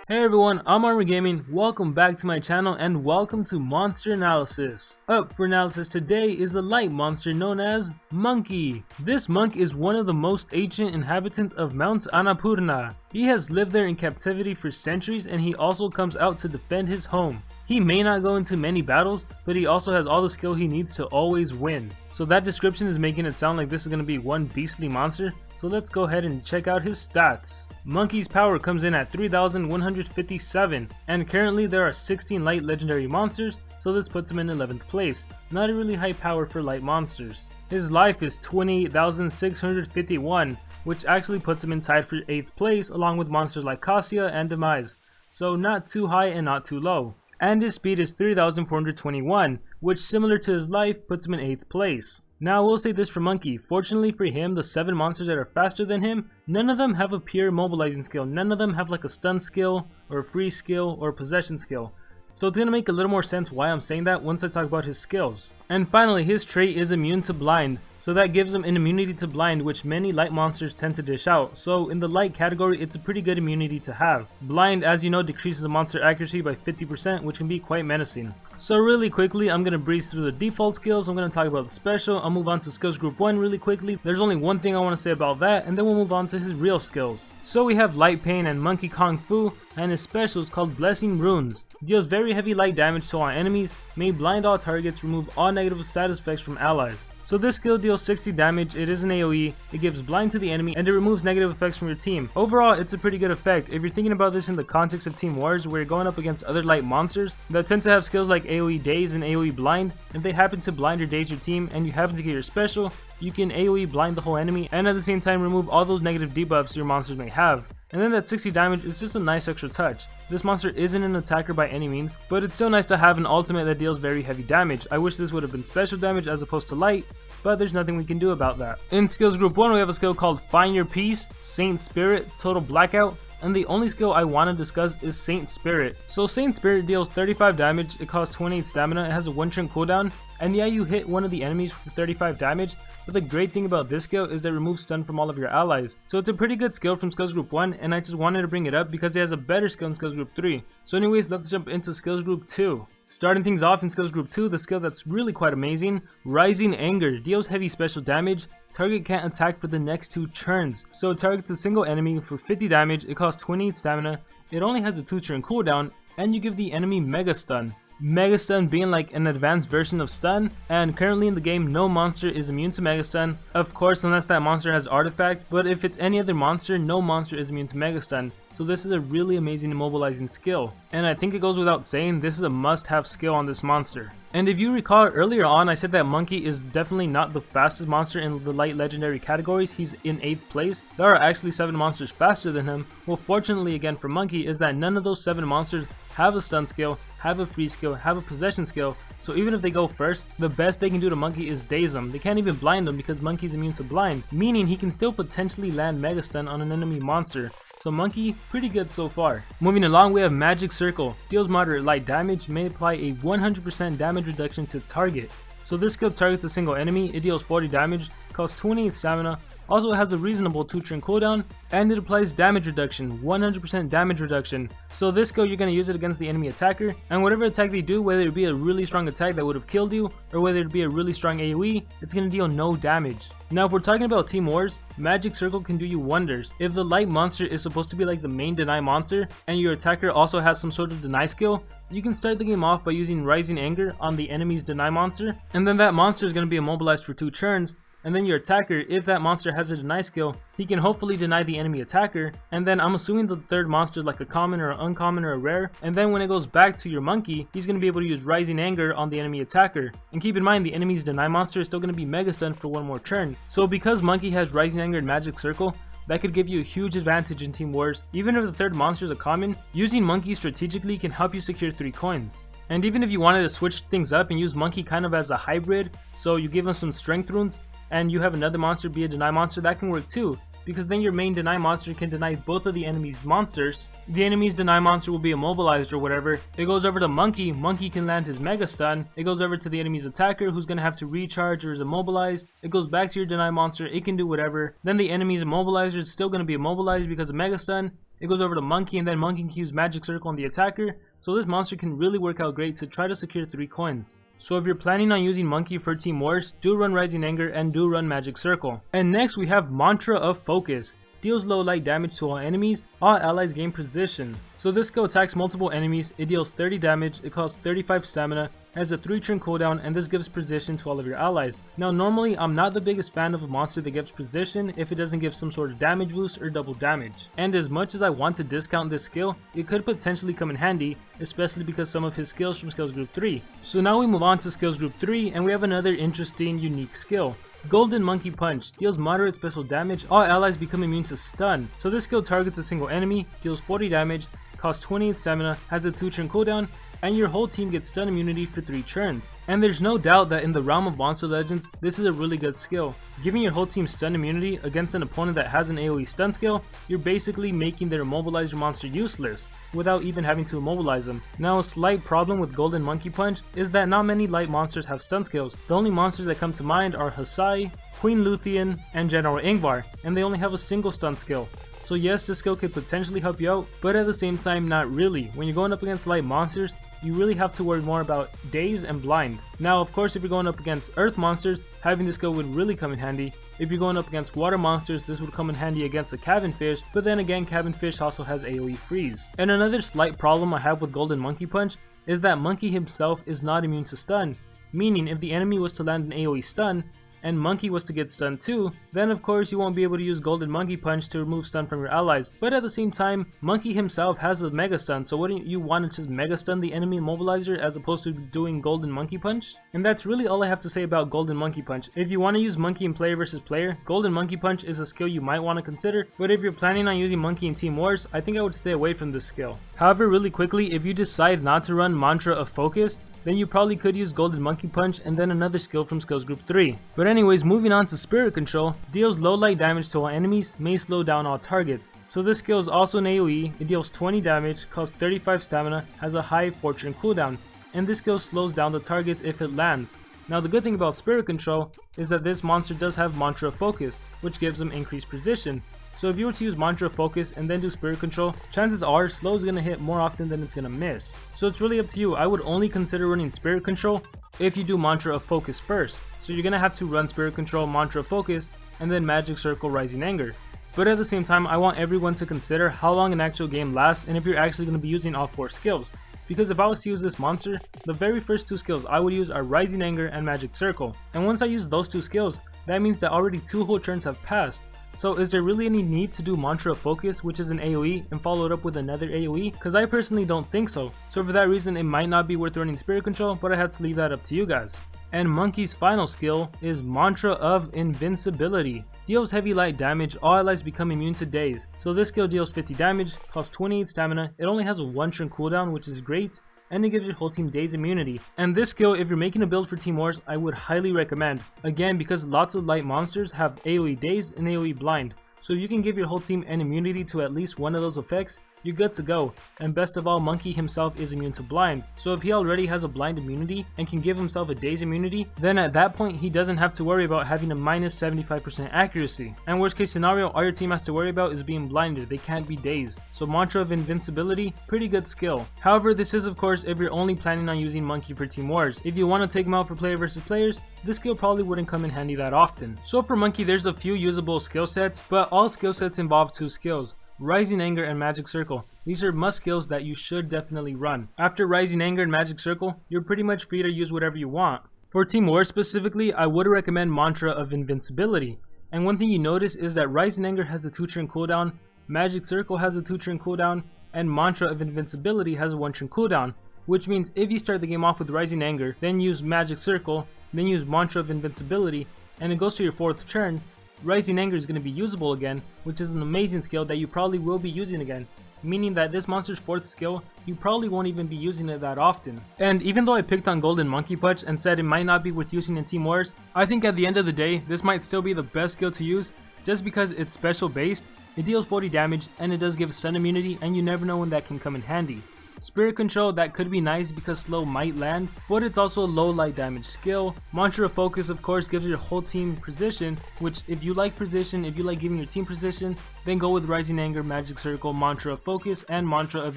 Hey everyone, I'm Armor Gaming. Welcome back to my channel and welcome to Monster Analysis. Up for analysis today is the light monster known as Monky. This monk is one of the most ancient inhabitants of Mount Annapurna. He has lived there in captivity for centuries and he also comes out to defend his home. He may not go into many battles, but he also has all the skill he needs to always win. So that description is making it sound like this is going to be one beastly monster, so let's go ahead and check out his stats. Monky's power comes in at 3,157, and currently there are 16 light legendary monsters, so this puts him in 11th place. Not a really high power for light monsters. His life is 28,651, which actually puts him in tied for 8th place along with monsters like Cassia and Demise, so not too high and not too low. And his speed is 3,421, which similar to his life puts him in 8th place. Now I will say this for Monky, fortunately for him, the 7 monsters that are faster than him, none of them have a pure mobilizing skill, none of them have like a stun skill, or a free skill, or a possession skill. So it's going to make a little more sense why I'm saying that once I talk about his skills. And finally, his trait is immune to blind, so that gives him an immunity to blind which many light monsters tend to dish out, so in the light category it's a pretty good immunity to have. Blind, as you know, decreases the monster accuracy by 50%, which can be quite menacing. So really quickly, I'm going to breeze through the default skills. I'm going to talk about the special, I'll move on to skills group 1 really quickly. There's only one thing I want to say about that, and then we'll move on to his real skills. So we have Light Pain and Monkey Kung Fu, and his special is called Blessing Runes. Deals very heavy light damage to all enemies, may blind all targets, remove all negative status effects from allies. So this skill deals 60 damage, it is an AoE, it gives blind to the enemy, and it removes negative effects from your team. Overall, it's a pretty good effect. If you're thinking about this in the context of Team Wars, where you're going up against other light monsters that tend to have skills like AoE Daze and AoE Blind, if they happen to blind or daze your team and you happen to get your special, you can AoE blind the whole enemy and at the same time remove all those negative debuffs your monsters may have. And then that 60 damage is just a nice extra touch. This monster isn't an attacker by any means, but it's still nice to have an ultimate that deals very heavy damage. I wish this would have been special damage as opposed to light, but there's nothing we can do about that. In skills group 1 we have a skill called Find Your Peace, Saint Spirit, Total Blackout, and the only skill I want to discuss is Saint Spirit. So Saint Spirit deals 35 damage, it costs 28 stamina, it has a 1 turn cooldown, and yeah, you hit one of the enemies for 35 damage, but the great thing about this skill is that it removes stun from all of your allies. So it's a pretty good skill from skills group 1, and I just wanted to bring it up because it has a better skill in skills group 3. So anyways, let's jump into skills group 2. Starting things off in skills group 2, the skill that's really quite amazing, Rising Anger, deals heavy special damage, target can't attack for the next 2 turns. So it targets a single enemy for 50 damage, it costs 28 stamina, it only has a 2 turn cooldown, and you give the enemy Mega Stun. Mega Stun being like an advanced version of stun, and currently in the game no monster is immune to Mega Stun, of course unless that monster has artifact, but if it's any other monster, no monster is immune to Mega Stun, so this is a really amazing immobilizing skill, and I think it goes without saying this is a must-have skill on this monster. And if you recall earlier on, I said that Monky is definitely not the fastest monster in the light legendary categories, he's in 8th place. There are actually 7 monsters faster than him. Well, fortunately again for Monky is that none of those 7 monsters have a stun skill, have a free skill, have a possession skill, so even if they go first, the best they can do to Monky is daze him. They can't even blind him because Monky's immune to blind, meaning he can still potentially land Mega Stun on an enemy monster. So Monky, pretty good so far. Moving along, we have Magic Circle. Deals moderate light damage, may apply a 100% damage reduction to target. So this skill targets a single enemy, it deals 40 damage, costs 28 stamina, also it has a reasonable 2 turn cooldown, and it applies damage reduction, 100% damage reduction. So this skill you're going to use it against the enemy attacker, and whatever attack they do, whether it be a really strong attack that would have killed you, or whether it be a really strong AoE, it's going to deal no damage. Now if we're talking about Team Wars, Magic Circle can do you wonders. If the light monster is supposed to be like the main deny monster, and your attacker also has some sort of deny skill, you can start the game off by using Rising Anger on the enemy's deny monster, and then that monster is going to be immobilized for 2 turns, and then your attacker, if that monster has a deny skill, he can hopefully deny the enemy attacker, and then I'm assuming the third monster is like a common or an uncommon or a rare, and then when it goes back to your Monky, he's going to be able to use Rising Anger on the enemy attacker. And keep in mind, the enemy's deny monster is still going to be Mega Stun for 1 more turn. So because Monky has Rising Anger and Magic Circle, that could give you a huge advantage in Team Wars. Even if the third monster is a common, using Monky strategically can help you secure 3 coins. And even if you wanted to switch things up and use Monky kind of as a hybrid, so you give him some strength runes, and you have another monster be a deny monster, that can work too, because then your main deny monster can deny both of the enemy's monsters. The enemy's deny monster will be immobilized or whatever. It goes over to Monky, Monky can land his Mega Stun. It goes over to the enemy's attacker who's gonna have to recharge or is immobilized. It goes back to your deny monster, it can do whatever. Then the enemy's immobilizer is still gonna be immobilized because of Mega Stun. it goes over to Monky, and then Monky can use Magic Circle on the attacker, so this monster can really work out great to try to secure 3 coins. So if you're planning on using Monky for Team Wars, do run Rising Anger and do run Magic Circle. And next we have Mantra of Focus. Deals low light damage to all enemies, all allies gain position. So this skill attacks multiple enemies, it deals 30 damage, it costs 35 stamina, has a 3 turn cooldown, and this gives position to all of your allies. Now normally I'm not the biggest fan of a monster that gives position if it doesn't give some sort of damage boost or double damage. And as much as I want to discount this skill, it could potentially come in handy, especially because some of his skills from skills group 3. So now we move on to skills group 3 and we have another interesting unique skill. Golden Monkey Punch deals moderate special damage, all allies become immune to stun. So this skill targets a single enemy, deals 40 damage, costs 28 stamina, has a 2 turn cooldown, and your whole team gets stun immunity for 3 turns. And there's no doubt that in the realm of Monster Legends, this is a really good skill. Giving your whole team stun immunity against an opponent that has an AoE stun skill, you're basically making their immobilizer monster useless, without even having to immobilize them. Now a slight problem with Golden Monkey Punch is that not many light monsters have stun skills. The only monsters that come to mind are Hasai, Queen Luthien, and General Ingvar, and they only have a single stun skill. So yes, this skill could potentially help you out, but at the same time not really. When you're going up against light monsters, you really have to worry more about Daze and Blind. Now of course if you're going up against earth monsters, having this skill would really come in handy. If you're going up against water monsters, this would come in handy against a cabin fish, but then again cabin fish also has AoE freeze. And another slight problem I have with Golden Monkey Punch is that Monky himself is not immune to stun, meaning if the enemy was to land an AoE stun, and Monky was to get stunned too, then of course you won't be able to use Golden Monkey Punch to remove stun from your allies. But at the same time, Monky himself has a Mega Stun, so wouldn't you want to just Mega Stun the enemy immobilizer as opposed to doing Golden Monkey Punch? And that's really all I have to say about Golden Monkey Punch. If you want to use Monky in player versus player, Golden Monkey Punch is a skill you might want to consider, but if you're planning on using Monky in Team Wars, I think I would stay away from this skill. However, really quickly, if you decide not to run Mantra of Focus, then you probably could use Golden Monkey Punch and then another skill from skills group 3. But anyways, moving on to Spirit Control, deals low light damage to all enemies, may slow down all targets. So this skill is also an AoE, it deals 20 damage, costs 35 stamina, has a high 4 turn cooldown, and this skill slows down the target if it lands. Now the good thing about Spirit Control is that this monster does have Mantra of Focus, which gives them increased precision. So if you were to use Mantra of Focus and then do Spirit Control, chances are slow is going to hit more often than it's going to miss. So it's really up to you. I would only consider running Spirit Control if you do Mantra of Focus first. So you're going to have to run Spirit Control, Mantra of Focus, and then Magic Circle, Rising Anger. But at the same time, I want everyone to consider how long an actual game lasts and if you're actually going to be using all 4 skills. Because if I was to use this monster, the very first 2 skills I would use are Rising Anger and Magic Circle. And once I use those 2 skills, that means that already 2 whole turns have passed. So is there really any need to do Mantra of Focus, which is an AoE, and follow it up with another AoE? Because I personally don't think so. So for that reason, it might not be worth running Spirit Control, but I had to leave that up to you guys. And Monky's final skill is Mantra of Invincibility. Deals heavy light damage, all allies become immune to Daze. So this skill deals 50 damage, costs 28 stamina, it only has a 1 turn cooldown, which is great, and it gives your whole team Daze immunity. And this skill, if you're making a build for Team Wars, I would highly recommend. Again, because lots of light monsters have AoE Daze and AoE Blind. So if you can give your whole team an immunity to at least one of those effects, you're good to go. And best of all, Monky himself is immune to blind. So if he already has a blind immunity and can give himself a daze immunity, then at that point he doesn't have to worry about having a minus 75% accuracy. And worst case scenario, all your team has to worry about is being blinded. They can't be dazed. So Mantra of Invincibility, pretty good skill. However, this is of course if you're only planning on using Monky for Team Wars. If you want to take him out for player versus players, this skill probably wouldn't come in handy that often. So for Monky, there's a few usable skill sets, but all skill sets involve 2 skills. Rising Anger and Magic Circle. These are must skills that you should definitely run. After Rising Anger and Magic Circle, you're pretty much free to use whatever you want. For Team Wars specifically, I would recommend Mantra of Invincibility. And one thing you notice is that Rising Anger has a 2 turn cooldown, Magic Circle has a 2 turn cooldown, and Mantra of Invincibility has a 1 turn cooldown. Which means if you start the game off with Rising Anger, then use Magic Circle, then use Mantra of Invincibility, and it goes to your 4th turn, Rising Anger is going to be usable again, which is an amazing skill that you probably will be using again, meaning that this monster's 4th skill, you probably won't even be using it that often. And even though I picked on Golden Monkey Punch and said it might not be worth using in Team Wars, I think at the end of the day, this might still be the best skill to use, just because it's special based, it deals 40 damage, and it does give stun immunity, and you never know when that can come in handy. Spirit Control, that could be nice because slow might land, but it's also a low light damage skill. Mantra of Focus of course gives your whole team precision, which if you like precision, if you like giving your team precision, then go with Rising Anger, Magic Circle, Mantra of Focus, and Mantra of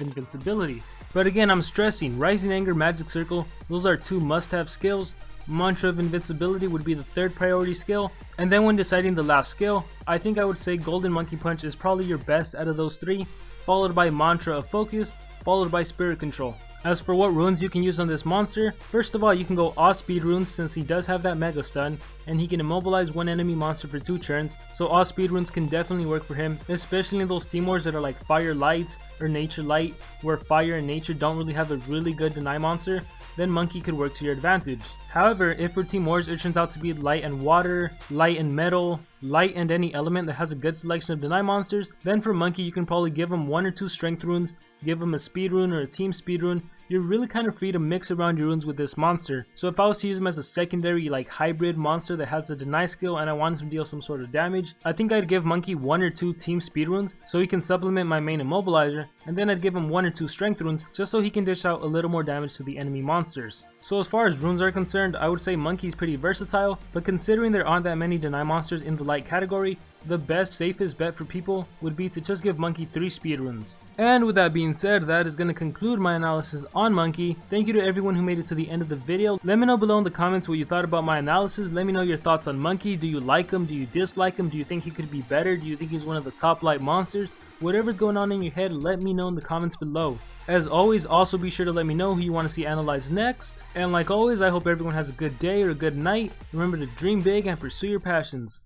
Invincibility. But again, I'm stressing, Rising Anger, Magic Circle, those are 2 must-have skills. Mantra of Invincibility would be the 3rd priority skill, and then when deciding the last skill, I think I would say Golden Monkey Punch is probably your best out of those 3, followed by Mantra of Focus, followed by Spirit Control. As for what runes you can use on this monster, first of all you can go Awe Speed runes since he does have that Mega Stun, and he can immobilize one enemy monster for 2 turns, so Awe Speed runes can definitely work for him, especially in those team wars that are like Fire Light or Nature Light, where Fire and Nature don't really have a really good deny monster, then Monkey could work to your advantage. However, if for Team Wars it turns out to be Light and Water, Light and Metal, Light and any element that has a good selection of deny monsters, then for Monkey you can probably give him 1 or 2 strength runes, give him a speed rune or a team speed rune. You're really kind of free to mix around your runes with this monster. So if I was to use him as a secondary like hybrid monster that has the deny skill and I wanted to deal some sort of damage, I think I'd give Monkey 1 or 2 team speed runes so he can supplement my main immobilizer, and then I'd give him 1 or 2 strength runes just so he can dish out a little more damage to the enemy monsters. So as far as runes are concerned, I would say Monkey's pretty versatile, but considering there aren't that many deny monsters in the light category, the best safest bet for people would be to just give Monkey 3 speed runes. And with that being said, that is going to conclude my analysis on Monkey. Thank you to everyone who made it to the end of the video. Let me know below in the comments what you thought about my analysis. Let me know your thoughts on Monkey. Do you like him? Do you dislike him? Do you think he could be better? Do you think he's one of the top light monsters? Whatever's going on in your head, let me know in the comments below. As always, also be sure to let me know who you want to see analyzed next. And like always, I hope everyone has a good day or a good night. Remember to dream big and pursue your passions.